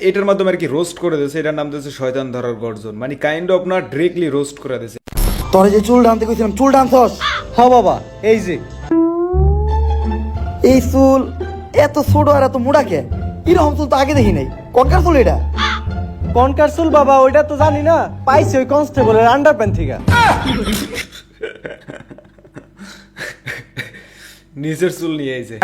এটার মাধ্যমে আর কি রোস্ট করে দিয়েছে, এটার নাম দিয়েছে শয়তান ধরার গর্জন, মানে কাইন্ড অফ না ডিরেক্টলি রোস্ট করে দিয়েছে। তোরে যে চুল টানতে কইছিলাম, চুল টানছস? হ বাবা, এই যে এই চুল এত ছোট আর এত মোটা কে? এরকম চুল তো আগে দেখি নাই। কনকার চুল এটা? কনকার চুল বাবা, ওইটা তো জানি না, পাইছি ওই কনস্টেবলের আন্ডারপ্যান্ট থেকে। নিজের চুল নিয়ে আইছে।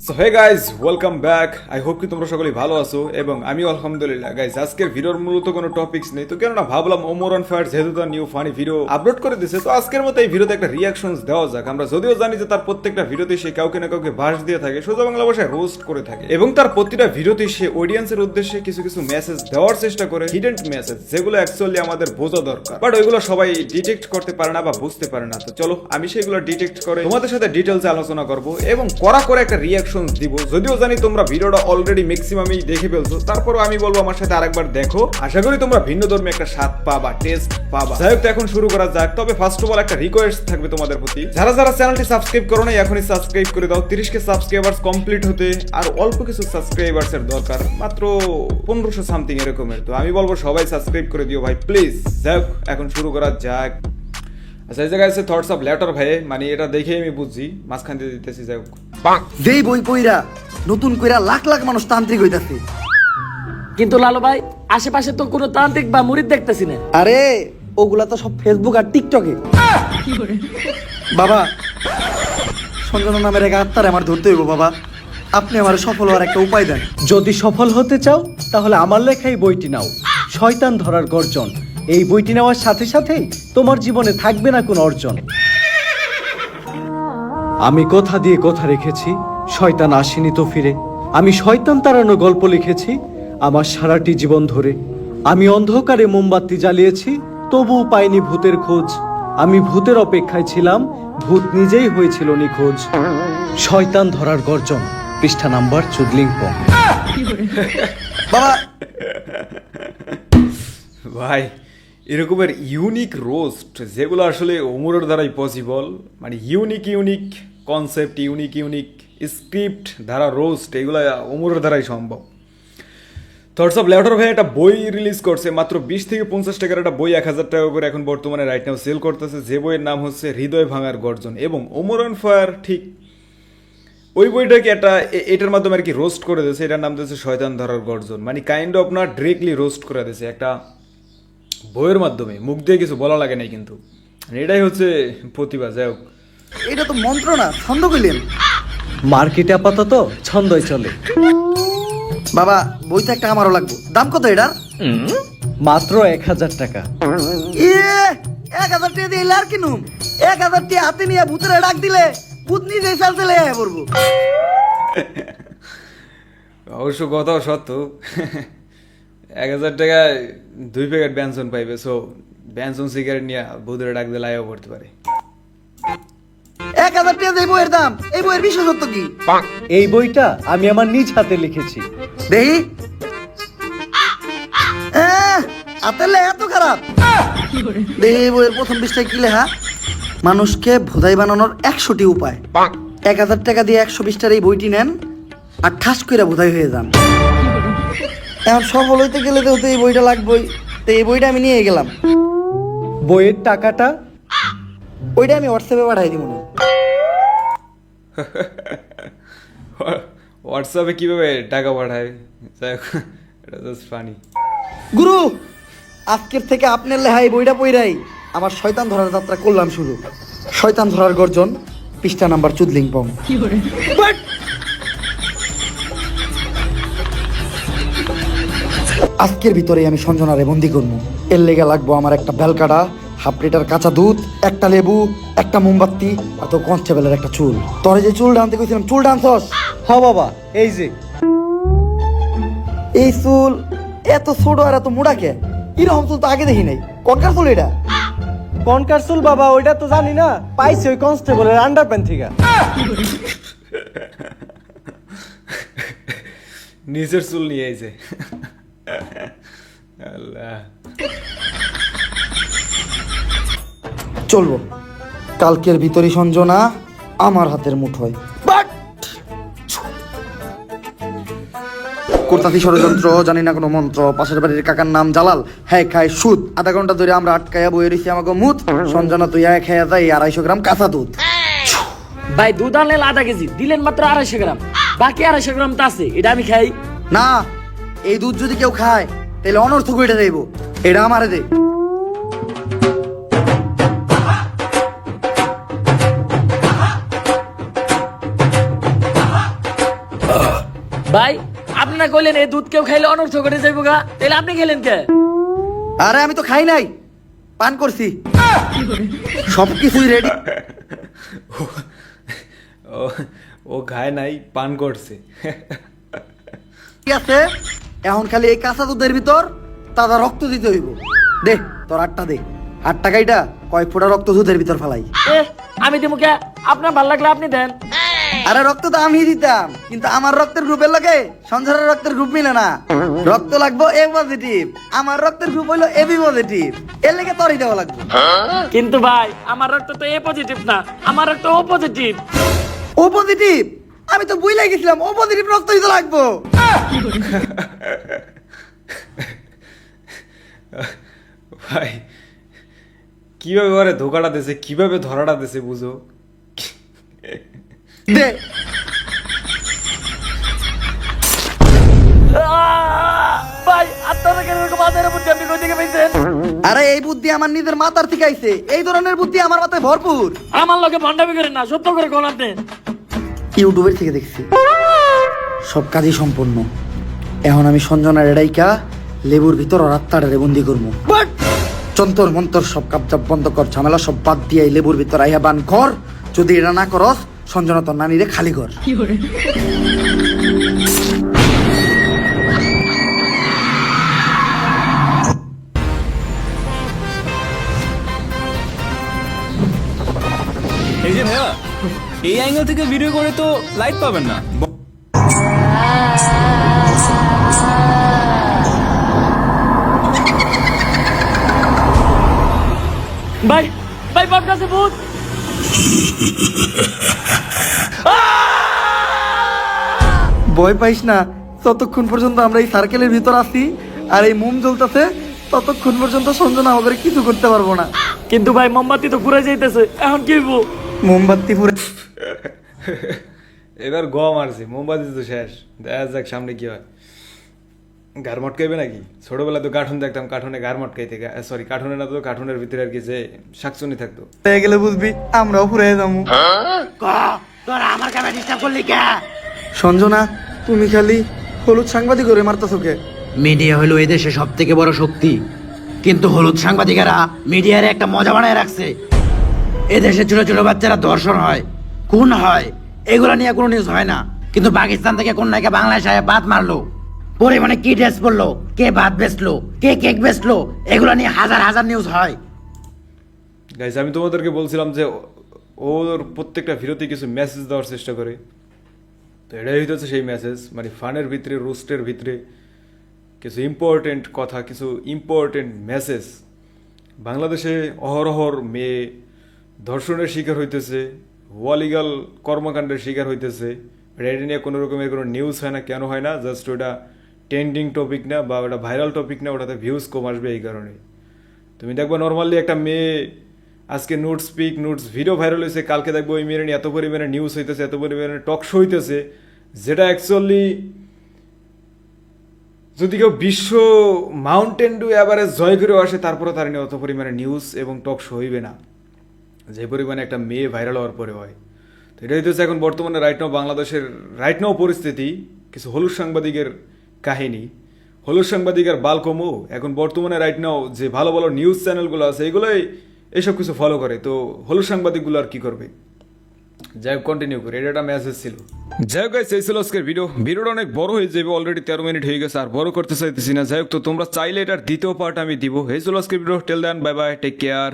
So hey guys, welcome back. I hope কি তোমরা সকলেই ভালো আছো এবং আমি আলহামদুলিল্লাহ। গাইজ আজকের ভিডিওর মূলত কোনো টপিকস নেই, তো কেননা ভাবলাম ওমর অন ফায়ার যেহেতু তার নিউ ফানি ভিডিও আপলোড করে দিয়েছে, তো আজকের মতো এই ভিডিওতে একটা রিয়াকশনস দেওয়া যাক। আমরা যদিও জানি যে তার প্রত্যেকটা ভিডিওতে সে কাউকে না কাউকে ভাষ দিয়ে থাকে, সোজা বাংলা ভাষায় রোস্ট করে থাকে, এবং তার প্রতিটা ভিডিওতে সে অডিয়েন্সের উদ্দেশ্যে কিছু কিছু মেসেজ দেওয়ার চেষ্টা করে, হিডেন মেসেজ, যেগুলো অ্যাকচুয়ালি আমাদের বোঝা দরকার, বাট ওইগুলো সবাই ডিটেক্ট করতে পারে না বা বুঝতে পারে না। তো চলো আমি সেগুলো ডিটেক্ট করে তোমাদের সাথে ডিটেলসে আলোচনা করব এবং কড়া করে একটা রিয়াকশন দিব। যদিও জানি তোমরা ভিডিওটা অলরেডি ম্যাক্সিমামই দেখে ফেলছো, তারপরও আমি বলবো আমার সাথে আরেকবার দেখো, আশা করি তোমরা ভিন্ন ধর্মী একটা স্বাদ পাবা, টেস্ট পাবা। যাই হোক, এখন শুরু করা যাক। তবে ফার্স্ট অফ অল একটা রিকোয়েস্ট থাকবে তোমাদের প্রতি, যারা যারা চ্যানেলটি সাবস্ক্রাইব করো না এখনই সাবস্ক্রাইব করে দাও। 30কে সাবস্ক্রাইবার্স কমপ্লিট হতে আর অল্প কিছু সাবস্ক্রাইবার্স এর দরকার, মাত্র 1500 সামথিং এরকমের। তো আমি বলবো সবাই সাবস্ক্রাইব করে দিও ভাই, প্লিজ। যাই হোক, এখন শুরু করা যাক। আচ্ছা, এই জায়গায় আছে থটস অফ লেটার ভাই, মানে এটা দেখে আমি বুঝছি, মাঝখান দিয়ে দিতেছি। যাই হোক, যেই বই পইরা নতুন কইরা লাখ লাখ মানুষ তান্ত্রিক হইতাছে। কিন্তু লালু ভাই, আশেপাশে তো কোনো তান্ত্রিক বা মুরিদ দেখতেছি না। আরে ওগুলা তো সব ফেসবুক আর টিকটকে। বাবা, সঞ্জনা নামের এক আত্মার আমার ধরতে হইব বাবা। আপনি আমার সফল হওয়ার একটা উপায় দেন। যদি সফল হতে চাও তাহলে আমার লেখা এই বইটি নাও, শয়তান ধরার গর্জন। এই বইটি নেওয়ার সাথে সাথেই তোমার জীবনে থাকবে না কোনো অর্জন। আমি কথা দিয়ে কথা রেখেছি, শয়তান আসেনি তো ফিরে। আমি শয়তান তাড়ানোর গল্প লিখেছি আমার সারাটি জীবন ধরে। আমি অন্ধকারে মোমবাতি জ্বালিয়েছি, তবুও পাইনি ভূতের খোঁজ। আমি ভূতের অপেক্ষায় ছিলাম, ভূত নিজেই হয়েছিল নিখোঁজ। শয়তান ধরার গর্জন, পৃষ্ঠা নাম্বার চুদলিংপং। বাবা ভাই এরকমের ইউনিক রোস্ট যেগুলো আসলে ওমরের দ্বারাই পসিবল, মানে ইউনিক কনসেপ্ট, ইউনিক স্ক্রিপ্ট ধারা রোস্ট, এগুলো ওমরের দ্বারাই সম্ভব। থটস অফ লেটার ভাই একটা বই রিলিজ করছে, মাত্র 20 থেকে 50 টাকার একটা বই 1000 টাকা করে এখন বর্তমানে রাইট নাও সেল করতেছে, যে বইয়ের নাম হচ্ছে হৃদয় ভাঙার গর্জন। এবং ওমর অন ফায়ার ঠিক ওই বইটাকে এটার মাধ্যমে আর কি রোস্ট করে দিয়েছে, এটার নাম দিয়েছে শয়তান ধরার গর্জন, মানে কাইন্ড অফ না ডিরেক্টলি রোস্ট করে দিয়েছে একটা বইয়ের মাধ্যমে, মুখ দিয়ে কিছু বলা লাগে নাই কিন্তু, এটাই হচ্ছে প্রতিভা। যাই হোক, এটা তো মন্ত্র না, ছন্দ কইলেন। মার্কেটে আপাতত ছন্দই চলে। বাবা, বইটা একটা আমারও লাগবে। দাম কত এটার? মাত্র 1000 টাকা। 1000 টাকা দিয়ে আর কিনুম? 1000 টাকা হাতে নিয়ে ভূতের ডাক দিলে ভূত নিজেই চালতে লেগে পড়বো। অবশ্য কথাও সত্য। 1000 টাকায় 2 প্যাকেট ব্যঞ্জন পাইবে, সো ব্যঞ্জন সিগারেট নিয়ে ভূতের ডাক দিলে আয়ও পড়তে পারে। 1000 টাকা দিয়ে বইয়ের দাম, এই বইয়ের বিশেষত্ব কি? এই বইটা আমি আমার নিজ হাতে লিখেছি। দেখি। আতেলে এত খারাপ? দেখি এই বইয়ের প্রথম পৃষ্ঠায় কি লেখা? মানুষকে ভোদাই বানানোর 100টি উপায়। 1000 টাকা দিয়ে 120টার এই বইটি নেন আর ঠাস করে ভোদাই হয়ে যান। এখন সফল হইতে গেলে তো এই বইটা লাগবেই, তো এই বইটা আমি নিয়ে গেলাম। বইয়ের টাকাটা? ওইটা আমি হোয়াটসঅ্যাপে পাঠাই দিব। হোয়াটসঅ্যাপে কিভাবে টাকা পাঠায়? যাই হোক, এটা জাস্ট ফানি। গুরু, আজকের থেকে আপনার লেহাই বইটা পইরাই আমার শয়তান ধরার যাত্রা করলাম শুরু। শয়তান ধরার গর্জন, পৃষ্ঠা নাম্বার চুদলিংপং। আজকের ভিতরে আমি সঞ্জনারে বন্দি করবো। এর লেগে লাগবো আমার একটা বেলকাটা, 1/2 লিটার কাঁচা দুধ, একটা লেবু, একটা মোমবাতি, আর তো কনস্টেবলের একটা চুল। তোরে যে চুল টানতে কইছিলাম, চুল টানছস? হ বাবা, এই যে এই চুল এত ছোট আর এত মোটা কে? এরকম চুল তো আগে দেখি নাই। কনকার চুল এটা? কনকার চুল বাবা, ওইটা তো জানি না, পাইছি ওই কনস্টেবলের আন্ডারপ্যান্ট থেকে। নিজের চুল নিয়ে আইছে। আল্লাহ, চলবো। কালকের ভিতরই সঞ্জনা আমার হাতের মুঠোয় বাট করতাছি ষড়যন্ত্র, জানি না কোনো মন্ত্র। পাশের বাড়ির কাকার নাম জালাল, হ্যাঁ খায় সুদ। আধা ঘন্টা ধরে আমরা আটকায়া বয়ে রয়েছি আমাকে মুত। সঞ্জনা তুই খেয়ে যাই 250 গ্রাম কাঁচা দুধ। ভাই দুধ আনলেন 1/2 কেজি, দিলেন মাত্র 250 গ্রাম, বাকি 250 গ্রাম তো আছে, এটা আমি খাই। না, এই দুধ যদি কেউ খায় তাহলে অনর্থক এটা দেব, এটা আমারে দে। ভাই আপনি না কইলেন এই দুধ কেউ খাইলে অনর্থ করে যাইব গা, তাহলে আপনি খেলেন কে? আরে আমি তো খাই নাই, পান করছি, সবকিছুই রেডি। ও খায় নাই, পান করছে। ঠিক আছে, এখন খালি এই কাঁচা দুধের ভিতর তাজা রক্ত দিতে হইব। দে তোর 8টা দে, 8 টাকাইটা কয়েক ফোঁটা রক্ত দুধের ভিতর ফালাই। আমি দিমু কে? আপনার ভাল লাগলে আপনি দেন। আরে রক্ত তো আমি দিতাম, কিন্তু আমার রক্তের গ্রুপের লগে সঞ্জয়ের রক্তের গ্রুপ মিলে না। রক্ত লাগবো এ পজিটিভ, আমার রক্তের গ্রুপ হইলো এবি পজিটিভ, এর লেগে তোরই দেওয়া লাগবে। কিন্তু ভাই আমার রক্ত তো এ পজিটিভ না, আমার রক্ত ও পজিটিভ। ও পজিটিভ? আমি তো বুঝলাই গেছিলাম ও পজিটিভ রক্তই তো লাগবো। ভাই কিভাবে ওরে ধোকাটা দিছে, কিভাবে ধরাটা দিছে বুঝো। দে ভাই আপনারা কেন এরকম মাথার বুদ্ধি আপনি কই থেকে পাইছেন? আরে এই বুদ্ধি আমার নিজের মাথার থেকে আইছে, এই ধরনের বুদ্ধি আমার মাথায় ভরপুর। আমার লগে ভন্ডামি করেন না, সত্য করে কোন আপনি। ইউটিউবের থেকে দেখছি, সব কাজই সম্পূর্ণ। এখন আমি সঞ্জনা রেডাইকা লেবুর ভিতর রাত্তারে বন্দি করবো। যন্তর মন্তর সব কাপজাপ বন্ধ কর, ঝামেলা সব বাদ দিয়ে এই লেবুর ভিতর আইয়া বান কর। যদি এটা না করস সঞ্জনা তোর নানিরে খালি কর। এই যে ভাইয়া, এই অ্যাঙ্গেল থেকে ভিডিও করে তো লাইট পাবেন না। ভাই ভাই বাপ কাছে ভূত। ভয় পাইস না, ততক্ষণ পর্যন্ত আমরা এই সার্কেলের ভিতর আছি আর এই মোম জ্বলতেছে, ততক্ষণ পর্যন্ত সঞ্জনা আমাদের কিছু করতে পারবো না। কিন্তু ভাই মোমবাতি তো পুরো যাইতেছে, এখন কি হইব? মোমবাতি পুরে এবার গম মারছি, মোমবাতি তো শেষ, দেখা যাক সামনে কি হয়। গার মটকাইবে নাকি? ছোটবেলা তো কার্টুন দেখতাম, কার্টুনে গার মটকাইতে, সরি কার্টুনে না, তো কার্টুনের ভিতরে আর কি যে শাকচুনি থাকতো। হয়ে গেলে বুঝবি আমরাও ফুরে যাবো। তোরা আমার কাছে ডিস্টার্ব করলি কে? সঞ্জনা তুমি খালি হলুদ সাংবাদিক করে মারতেছো কে? মিডিয়া হলো এদেশে সব থেকে বড় শক্তি, কিন্তু হলুদ সাংবাদিকেরা মিডিয়ার একটা মজা বানায় রাখছে। এদেশে ছোট ছোট বাচ্চারা ধর্ষণ হয়, খুন হয়, এগুলো নিয়ে কোনো নিউজ হয় না। কিন্তু পাকিস্তান থেকে কোন নায়িকা বাংলাদেশে ভাত মারলো, পরিমাণে কি ড্রেস পরলো, কে ভাত বেচলো, কে কেক বেচলো, এগুলো নিয়ে হাজার হাজার নিউজ হয়। গাইস আমি তোমাদেরকে বলছিলাম যে ওর প্রত্যেকটা ভিডিওতে কিছু মেসেজ দেওয়ার চেষ্টা করে, তো এটাই হইতেছে সেই মেসেজ। মানে ফানের ভিতরে, রোস্টের ভিতরে কিছু ইম্পর্টেন্ট কথা, কিছু ইম্পর্টেন্ট মেসেজ। বাংলাদেশে অহরহর মেয়ে ধর্ষণের শিকার হইতেছে, ওয়ালিগাল কর্মকাণ্ডের শিকার হইতেছে। এটা নিয়ে কোনো রকমের কোনো নিউজ হয় না। কেন হয় না? জাস্ট ওটা ট্রেন্ডিং টপিক না, বা ওটা ভাইরাল টপিক না, ওটাতে ভিউজ কম আসবে এই কারণে। তুমি দেখবো নর্মালি একটা মেয়ে আজকে notes pic, notes video viral হয়েছে, কালকে দেখবো ওই মেয়ের নিয়ে এত পরিমাণে নিউজ হইতেছে, এত পরিমাণে টক শো হইতেছে, যেটা অ্যাকচুয়ালি যদি কেউ বিশ্ব মাউন্টেন ডু এভারেস্ট জয় করেও আসে, তারপরে তার নিয়ে অত পরিমাণে নিউজ এবং টক শো হইবে না, যে পরিমাণে একটা মেয়ে ভাইরাল হওয়ার পরে হয়। তো এটা হইতেছে এখন বর্তমানে রাইট নাও বাংলাদেশের রাইট নাও পরিস্থিতি। কিছু হলুদ সাংবাদিকের কাহিনী, হলুদ সাংবাদিকের বালকমো এখন বর্তমানে রাইট নাও যে ভালো ভালো নিউজ চ্যানেলগুলো আছে, এগুলোই এইসব কিছু ফলো করে। তো হলুদ সাংবাদিকগুলো আর কি করবে? যাই হোক, কন্টিনিউ করি। এটা একটা মেসেজ ছিল। যাই হোক গাইস, এই ছিল আজকের ভিডিওটা অনেক বড় হয়ে যাবে, অলরেডি 13 মিনিট হয়ে গেছে, আর বড় করতে চাইতেছি না। যাই হোক, তো তোমরা চাইলে এটার দ্বিতীয় পার্ট আমি দিব। এই ছিল আজকের ভিডিও। টেল দেন, বাই বাই, টেক কেয়ার।